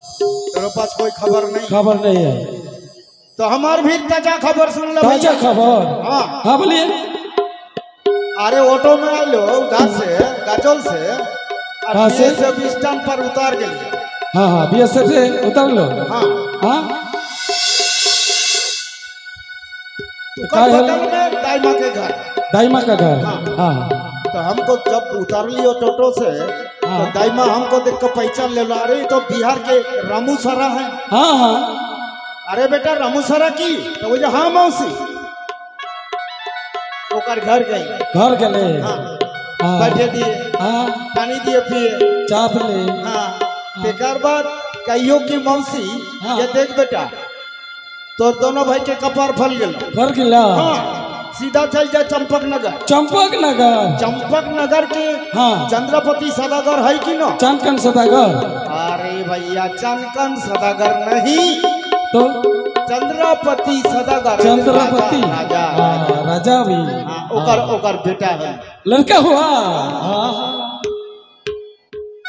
तेरे पास कोई खबर नहीं? खबर नहीं है तो हमार भी ताजा खबर सुन लो। ताजा खबर? हाँ हाँ बोलिए। अरे ऑटो में आलो उधर से गाजोल से कहाँ से? स्टैंड पर उतार के लिए। हाँ हाँ BSF से उतर लो। हाँ हाँ बगल में दाइमा के घर। दाइमा का घर? हाँ हाँ। तो हमको जब उतार लियो टोटो से तो दाइमा हमको देख कर पहचान ले लो। अरे तो बिहार के रामू सरा है। हाँ हाँ। अरे बेटा रामू सरा की? तो वो हाँ मौसी ओकर घर गई। घर गए? हाँ हाँ। बैठे दिए। हाँ पानी दिए पिए। चाप ले। हाँ तेकर बाद कहियो की मौसी हाँ। ये देख बेटा तोर दोनों भाई के कपार फल गेल। फल गिला? हाँ सीधा चल जाए चंपक नगर। चंपक नगर? चंपक नगर के हाँ चंद्रपति सदागर है कि ना? चांदकन सदागर? अरे भैया चांदकन सदागर नहीं तो चंद्रपति सदागर। चंद्रपति राजा राजा भी? हाँ ओकर बेटा है। लड़का हुआ? हाँ।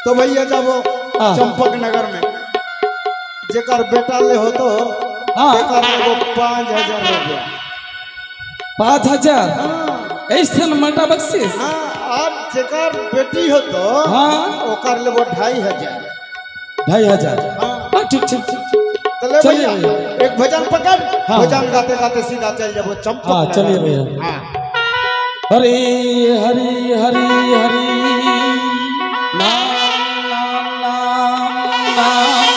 तो भैया जब चंपक नगर में जेकर बेटा ले हो तो वो 5,000 रुपया। 5,000? ऐसा मटा बख्शीश? हाँ और जेकर बेटी हो तो हाँ ओकर ले वो 2,500। 2,500? हाँ ठीक ठीक। चले चलिए भैया एक भजन पकड़। हाँ। भजन गाते गाते सीधा चल जाओ चंपक। हाँ चलिए भैया। हाँ हरी हरी हरी हरी नाम नाम नाम नाम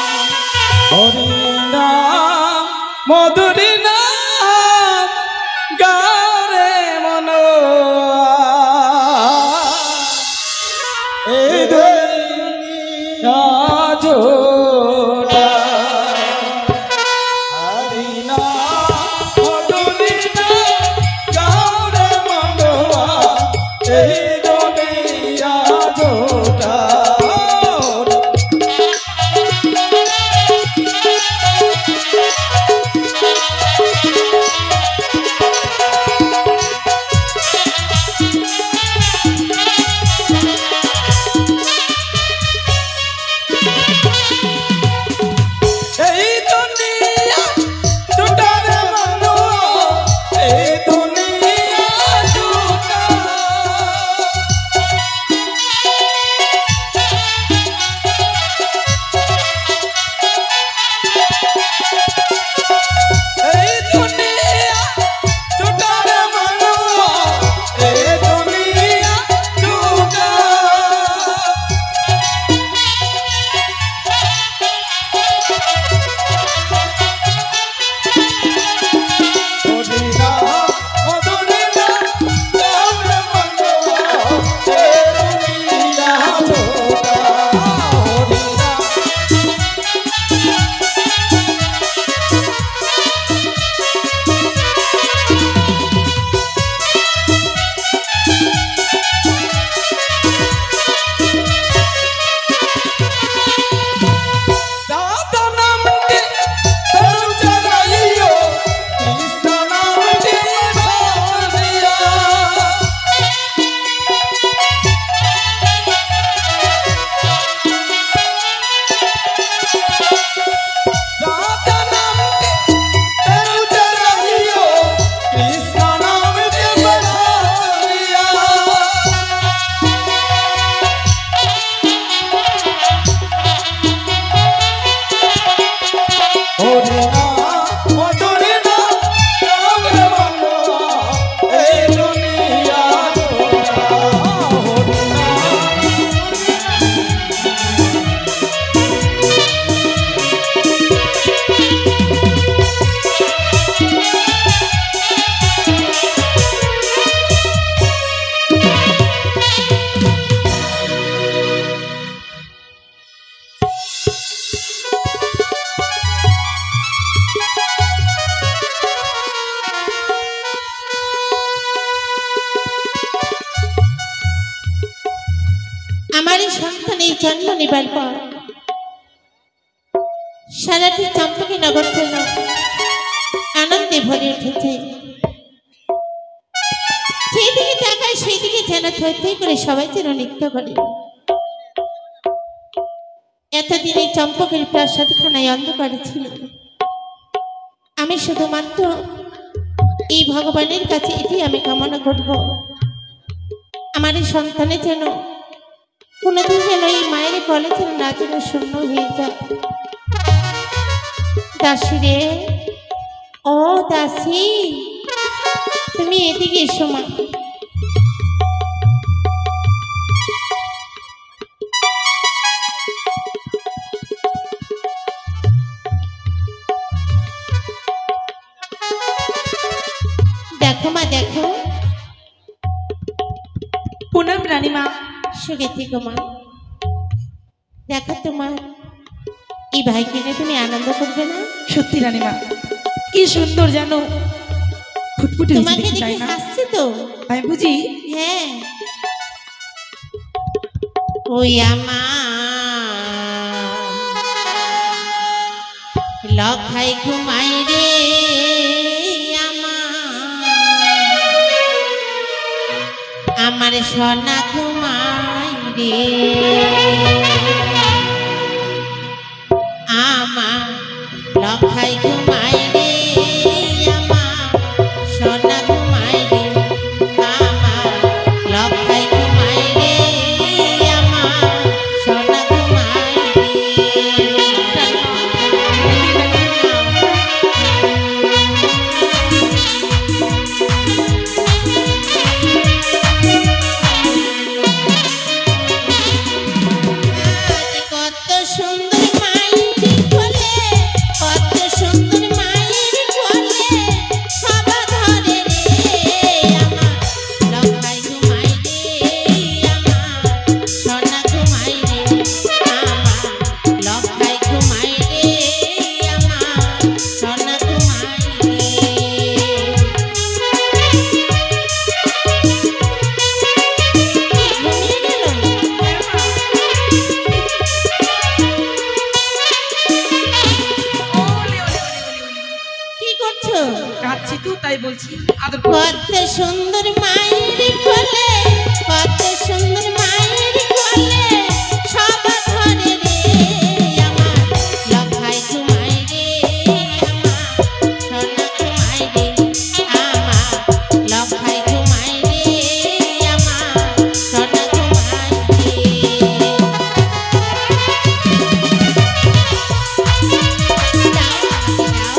हरि नाम मधुरी नाम गारे मनो ए दुनिया जोड़ा हरि नाम मधुरी नाम गारे मनोआ ए दुनिया जोड़ा। जन्म निबार पर साराटी चंपकी नगर जेन आनंदे भरे उठेছে সেদিকে তাকায় সেদিকে যেন থই থই করে সবাই যেন নৃত্য করে। এত এতদিন এই চম্পকের প্রাসাদখানায় অন্ধকারে ছিল। আমি শুধুমাত্র এই ভগবানের কাছে এটি আমি কামনা করব, আমার এই সন্তানের যেন কোনোদিন যেন এই মায়ের কলে যেন না যেন শূন্য হয়ে যায়। দাসী রে, ও দাসী, তুমি এদিকে এসো মা। দেখো মা, দেখো। প্রণাম রানীমা। সুখে থেকো মা। দেখো তোমার এই ভাইকে নিয়ে তুমি আনন্দ করবে না? সত্যি রানীমা, কি সুন্দর জানো, ফুটফুটে তোমাকে দেখতে দেখে চাই না? হাসছে তো। আমি বুঝি হ্যাঁ, ওই আমার লখাই ঘুমাই রে, আমার সোনা ঘুমাই রে, আমার লখাই ঘুমাই রে, আমার সোনা ঘুমাই রে, আমার লখাই ঘুমাই রে, আমার সোনা ঘুমাই রে। কত সুন্দর মায়ের কোলে, কত সুন্দর মায়ের কোলে, সবা ধরে রে, আমার লখাই ঘুমাই রে, আমার সোনা ঘুমাই রে, আমার লখাই ঘুমাই রে, আমার সোনা ঘুমাই রে। ঘুমিয়ে গেল? কি করছো? কাঁদছি তো, তাই বলছি আদর করো। কত সুন্দর মায়ের কোলে, কত সুন্দর মায়ের কোলে, সবা ধরে রে, আমার লখাই ঘুমাই রে, আমার সোনা ঘুমাই রে, আমার লখাই ঘুমাই রে, আমার সোনা ঘুমাই রে। দাও, দাও।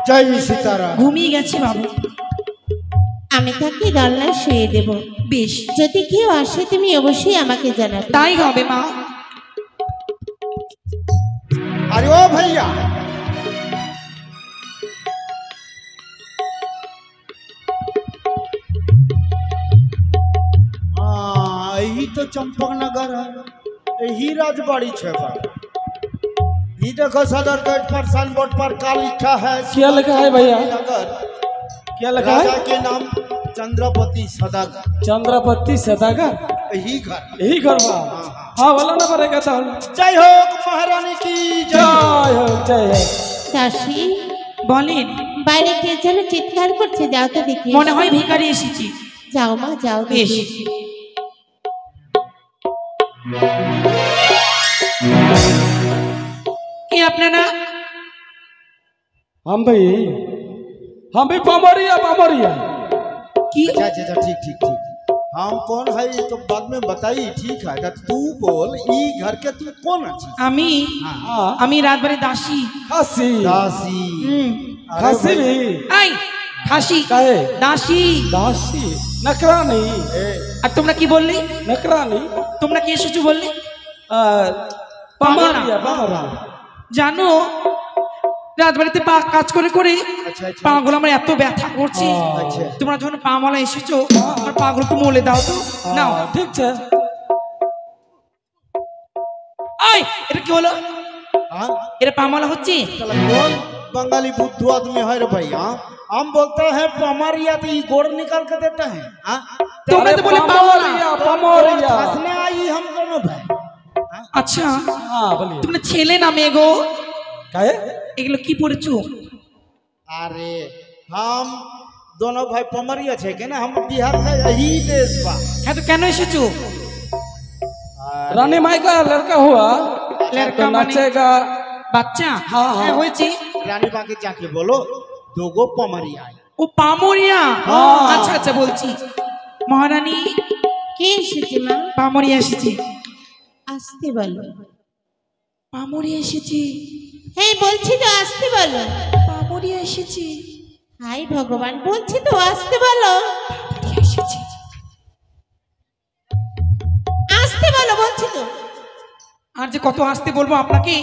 जय सीताराम। ঘুমিয়ে গেছে বাবু। আমি তাকে দোলনায় শুয়ে দেব। বেশ, যদি কেউ আসে তুমি অবশ্যই আমাকে জানাবে। তাই হবে মা। अरे ओ भैया हाँ यही तो चंपक नगर है, यही राजबाड़ी छे बा। ये देखो सदर गेट पर साइन बोर्ड पर क्या लिखा है? क्या लिखा है भैया? नगर क्या लिखा राजा है? के नाम चंद्रपति सदागर। चंद्रपति सदागर, यही घर। यही घर बा। हाँ बोलो ना पड़ेगा तो। जय हो महारानी की जय। जय हो जय हो। দাসী বলেন, বাইরে কে যেন চিৎকার করছে, যাও তো দেখি। মনে হয় ভিখারি এসেছে। যাও মা যাও বেশ। দেখি। কে আপনারা? हम भी पामरिया पामरिया। কি? अच्छा अच्छा अच्छा, ठीक ठीक ठीक। हम कौन है ये तो बाद में बताई, ठीक है? तो तू बोल ई घर के तू कौन अच्छी? আমি हाँ আমি রাতবাড়ি দাসী। खासी दासी। अरे खासी भाई, भी আই খাসি काहे দাসী। दासी नकरानी ए, আর তোমরা কি বললে? नकरानी তোমরা কি এসেছো বললে? पामरिया पामरा। জানো রাতবাড়িতে পা কাজ করে করে अच्छा अच्छा পাগুলো আমার এত ব্যথা করছে। अच्छा তোমরা যখন পা মলা এসেছো আমার পাগুলো একটু মলে দাও তো। নাও। हाँ, ठीक है। আই এটা কি হলো? हाँ এটা পা মলা হচ্ছে। चला कौन बंगाली बुद्धू आदमी है रे भाई? हाँ हम बोलते हैं पमारिया तो ये गोड़ निकाल के देते हैं। हाँ তোমরা তো বলে পা মলা। पामरिया। हंसने आई हम दोनों भाई। আচ্ছা हाँ बोलिए। তোমরা ছেলে না মেয়ে গো? काहे? এগুলো কি পড়েছো? अरे हम दोनों भाई पमरिया छे के ना, हम बिहार से यही देश बा। হ্যাঁ তো কেন এসেছো? रानी माई का लड़का हुआ लड़का तो माने- नाचेगा। বাচ্চা? হ্যাঁ, হ্যাঁ। হয়েছে। रानी बाकी जाके बोलो दोगो पमरिया है। ও পামরিয়া। হ্যাঁ। আচ্ছা আচ্ছা বলছি। মহারানী কে এসেছে মা? পামরিয়া এসেছে। আসতে বলো। পামরিয়া এসেছে। হ্যাঁ বলছি তো আসতে বলো। পামরিয়া এসেছে। হাই ভগবান, বলছি তো আসতে বলো। পামরিয়া এসেছে। আসতে বলো বলছি তো। আর যে কত আসতে বলবো আপনাকে,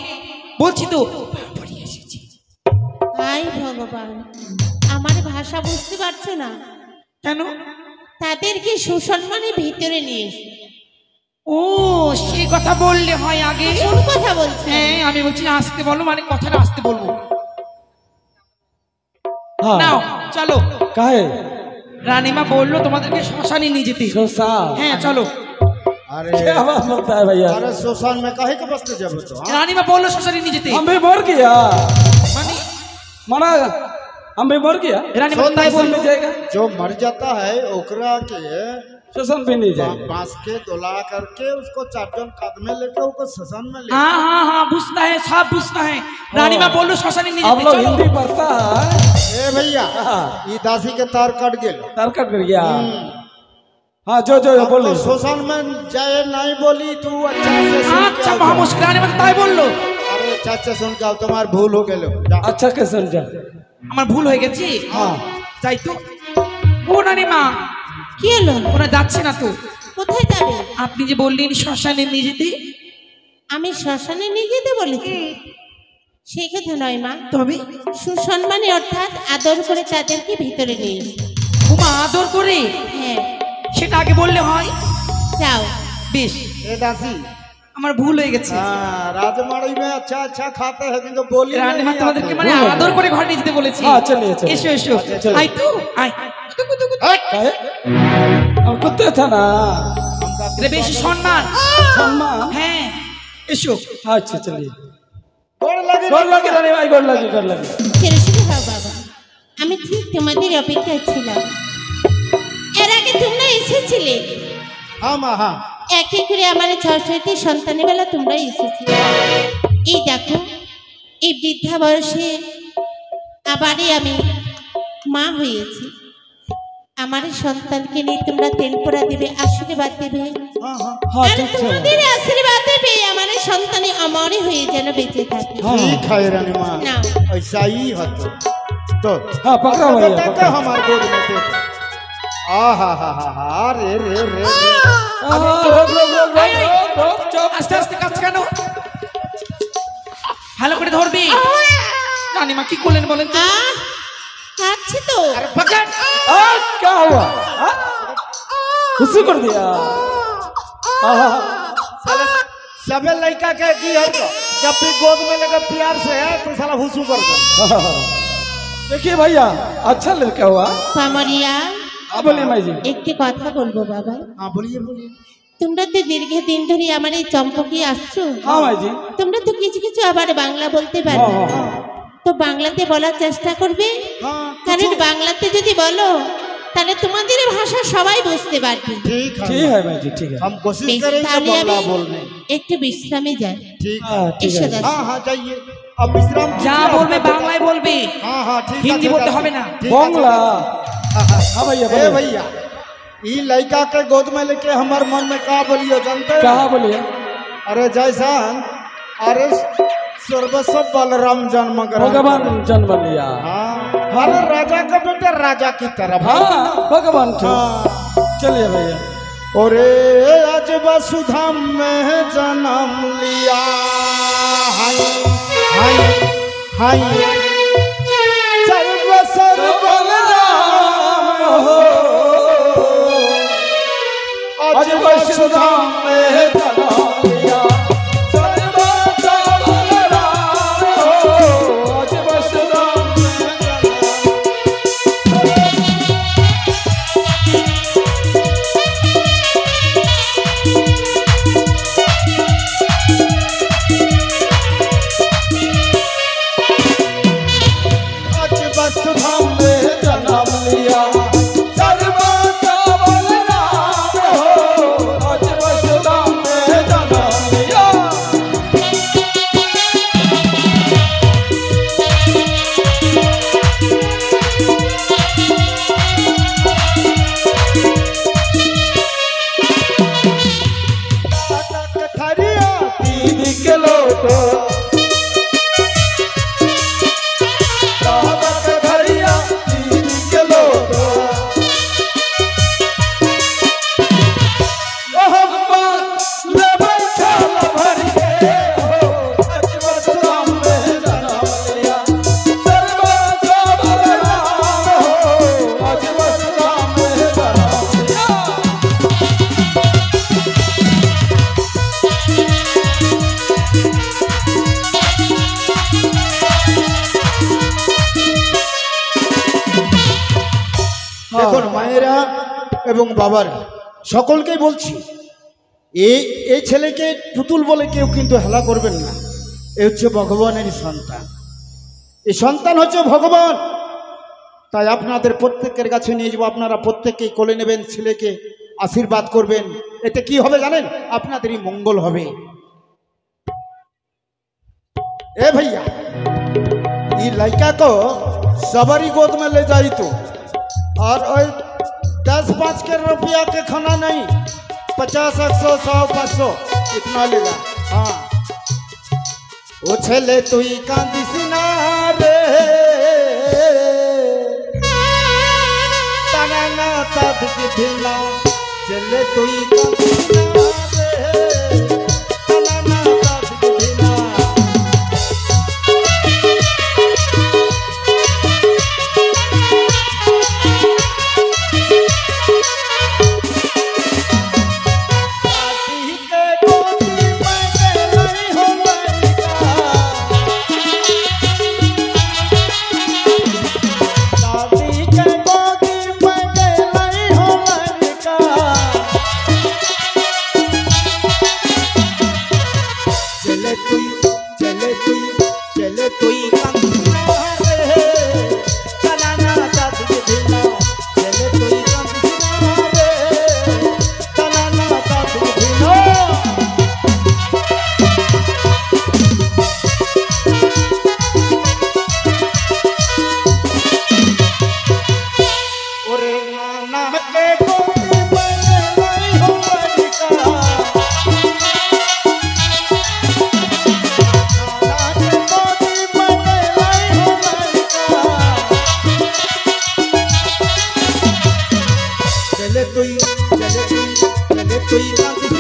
বলছি তো পামরিয়া এসেছে। হাই ভগবান, আমার ভাষা বুঝতে পারছো না? কেন? তাদেরকে সুসম্মানে ভিতরে নিয়ে এসো। ও সে কথা বললে হয় আগে। কোন কথা বলছো? হ্যাঁ আমি বলছি আসতে বলো মানে কথাটা আসতে বলবো। हाँ নাও চলো। काहे? রানীমা বললো তোমাদেরকে শ্মশানে নিয়ে যেতে। शोषण। হ্যাঁ চলো। अरे क्या बात बोलता है भैया? अरे शोषण में काहे के बसते जब तो? हाँ? রানীমা বললো শ্মশানে নিয়ে যেতে। हम भी मर गया। মানে मना हम भी मर गया। রানীমা শোন তাই না, বললো। मिल जाएगा। जो मर जाता है ओकरा के शोषण भी नहीं जाएगा। बांस के दोला करके उसको चारजन कांध में लेके उसको शमशान में ले। हाँ हाँ हाँ बुझता है, सब बुझता है। रानीमा बोलो श्मशाने निয়ে आप যেতে। लोग चलो। हिंदी पढ़ता है? ए भैया हाँ। ये दासी के तार कट गेल। तरकट कर गया। हाँ जो जो अब बोले। तो शोषण में जाए नहीं बोली तू अच्छा से सुन के আচ্ছা आओ। মহা মুশকিল। রানীমা তো তাই বললো। अरे अच्छा से सुन के आओ, तुम्हार भूल हो गेलो। जा। अच्छा के समझा। আমার ভুল হয়ে গেছে। हाँ যাই তো। ও রানীমা কি হলো? ওরা যাচ্ছে না তো? কোথায় যাবে? আপনি যে বললেন শ্মশানে নিয়ে যেতে। আমি শ্মশানে নিয়ে যেতে বলেছি? সেই কথা নয় মা, তবে সুসম্মানে অর্থাৎ আদর করে তাদেরকে ভিতরে নিয়ে এসো। উমা আদর করে? হ্যাঁ সেটা আগে বললে হয়। যাও। বেশ ए दासी আমার ভুল হয়ে গেছে। हाँ राजमाड़ी में अच्छा अच्छा खाते हैं किंतु बोली রানীমা नहीं তোমাদেরকে आते। মানে আদর করে ঘরে নিয়ে যেতে বলেছি। हाँ चलिए चलिए। এসো এসো। চলো। আয় তো আয়। काहे? हम कुत्ते था ना। এটা বেশি সম্মান। सम्मान। হ্যাঁ এসো। अच्छा चलिए। गोड़ लगे गोड़ लगी रानी भाई, गोड़ लगी गोड़ लगी। ছেড়ে শুরু হও বাবা, আমি ঠিক তোমাদের অপেক্ষায় ছিলাম। এর আগে তোমরা এসেছিলে, हाँ माँ हाँ একে করে আমার ৬টি সন্তানের বেলা তোমরা এসেছিলে। এই দেখো এই বৃদ্ধা বয়সে আবারই আমি মা হয়েছি। আমার সন্তানকে নিয়ে তোমরা তেল পোড়া দেবে, আশীর্বাদ দেবে। हाँ हाँ हाँ আর ठीक है। তোমাদের আশীর্বাদে পেয়ে আমার সন্তানে অমরে হয়ে যেন বেঁচে থাকে। हाँ। ठीक है रानी माँ, না ऐसा ही होता। तो हाँ, पकड़ा भैया, बेटा पकड़ा। के हमारे गोद में दे दो। आहा रे रे रे रे। रोक चुप। আস্তে আস্তে কাজ কেন ভালো করে ধরবি রানীমা কি করলেন বলেন তো কাছে তো अरे पकड़। क्या हुआ हाँ? खुशी कर दिया साले सबे लड़का के की है तो जब भी गोद में लगा प्यार से है तो साला हुसू कर दो। देखिए भैया अच्छा लड़का हुआ। কামরিয়া हाँ बोलिए माई जी। একটি কথা বলবো বাবা। हाँ बोलिए बोलिए। তোমরা তো দীর্ঘদিন ধরে আমার এই চম্পকে আসছো, हाँ माई जी। তোমরা তো কিছু কিছু আবার বাংলা বলতে हाँ পারো, हाँ हाँ তো বাংলাতে বলার চেষ্টা করবে, हाँ কারণ বাংলাতে যদি বলো তাহলে তোমাদের ভাষা সবাই বুঝতে পারবে। ठीक है ठीक है माई जी ठीक है। हम कोशिश বেশ, करेंगे তাহলে बांग्ला আমি बोलने। একটু বিশ্রামে যাই। ठीक है। हाँ ठीक এসো है। দাদা। हाँ हाँ जाइए अब विश्राम যা कीजिए। বলবে বাংলায় বলবে हाँ हाँ ठीक है। हिंदी ठीक बोलते है, होबे ना। ठीक है, बांग्ला ठीक है। हाँ भैया ए बोलिए। भैया ई लड़का के गोद में लेके हमारे मन में का बोलियो जानते हैं? कहाँ बोलिए। अरे जैसान अरे सर्वस्व बलराम जन्म ग्रहण भगवान करे। जन्म लिया। हाँ अरे राजा का बेटा राजा की तरफ। हाँ भगवान थे। हाँ चलिए भैया। और आज वसुधा में जन्म लिया। हाय हाय हाय सर्व सर्व बलराम हो आज वसुधा में जन्म लिया। सर्व सर्व बलराम हो आज वसुधा में जन्म। आज वसुधा में जन्म लिया। सर्व सर्व बलराम हो आज वसुधा में जन्म लिया। ठरिया दीदी के लोटो दावत ठरिया दीदी के लोटो ओह ले बैठा भर के हो आज वसुधा में जन्म लिया। सर्व सर्व बलराम हो आज वसुधा में जन्म लिया। দেখুন মায়েরা এবং বাবারা সকলকেই বলছি এই ছেলেকে পুতুল বলে কেউ কিন্তু হেলা করবেন না। এ হচ্ছে ভগবানের সন্তান, এই সন্তান হচ্ছে ভগবান। তাই আপনাদের প্রত্যেকের কাছে নিয়ে যাবো, আপনারা প্রত্যেকেই কোলে নেবেন, ছেলেকে আশীর্বাদ করবেন। এতে কি হবে জানেন? আপনাদেরই মঙ্গল হবে। ए भैया ये लड़का को सबरी गोद में ले जाई तो और 10-5 के रुपया के खाना नहीं, 50, 100, 100, 500 इतना लेगा। हाँ वो छले तु ही कांदी सिना रे तना ना तब दिला चले तु ही कांदी सिना रे तना ना तब दिला। তুই কাঁদিস